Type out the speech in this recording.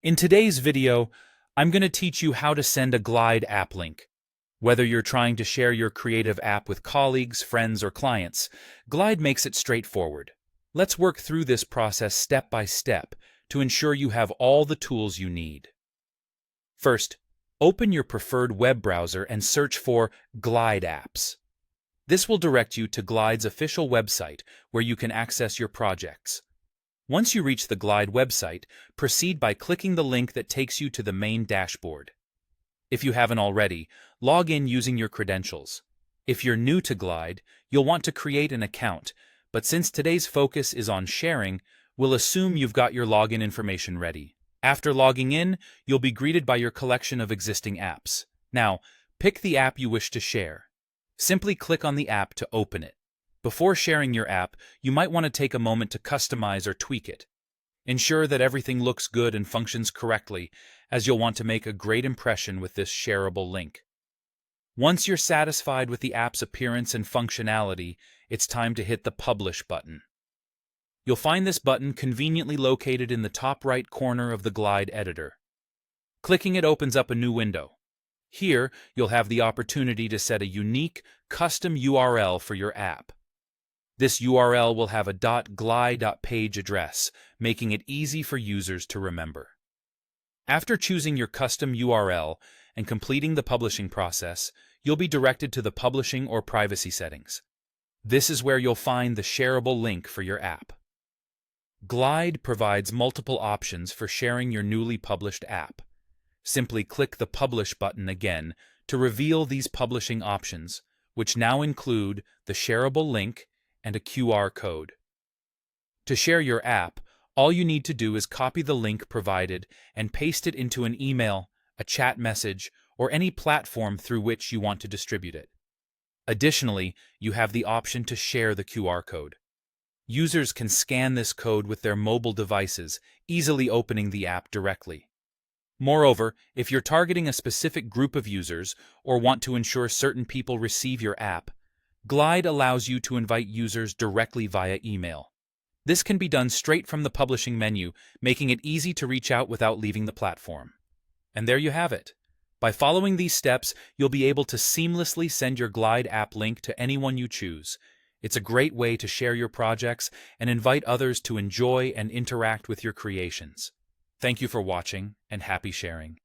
In today's video, I'm going to teach you how to send a Glide app link. Whether you're trying to share your creative app with colleagues, friends, or clients, Glide makes it straightforward. Let's work through this process step by step to ensure you have all the tools you need. First, open your preferred web browser and search for Glide apps. This will direct you to Glide's official website where you can access your projects. Once you reach the Glide website, proceed by clicking the link that takes you to the main dashboard. If you haven't already, log in using your credentials. If you're new to Glide, you'll want to create an account, but since today's focus is on sharing, we'll assume you've got your login information ready. After logging in, you'll be greeted by your collection of existing apps. Now, pick the app you wish to share. Simply click on the app to open it. Before sharing your app, you might want to take a moment to customize or tweak it. Ensure that everything looks good and functions correctly, as you'll want to make a great impression with this shareable link. Once you're satisfied with the app's appearance and functionality, it's time to hit the Publish button. You'll find this button conveniently located in the top right corner of the Glide editor. Clicking it opens up a new window. Here, you'll have the opportunity to set a unique, custom URL for your app. This URL will have a .glide.page address, making it easy for users to remember. After choosing your custom URL and completing the publishing process, you'll be directed to the publishing or privacy settings. This is where you'll find the shareable link for your app. Glide provides multiple options for sharing your newly published app. Simply click the Publish button again to reveal these publishing options, which now include the shareable link and a QR code. To share your app, all you need to do is copy the link provided and paste it into an email, a chat message, or any platform through which you want to distribute it. Additionally, you have the option to share the QR code. Users can scan this code with their mobile devices, easily opening the app directly. Moreover, if you're targeting a specific group of users or want to ensure certain people receive your app, Glide allows you to invite users directly via email. This can be done straight from the publishing menu, making it easy to reach out without leaving the platform. And there you have it. By following these steps, you'll be able to seamlessly send your Glide app link to anyone you choose. It's a great way to share your projects and invite others to enjoy and interact with your creations. Thank you for watching, and happy sharing.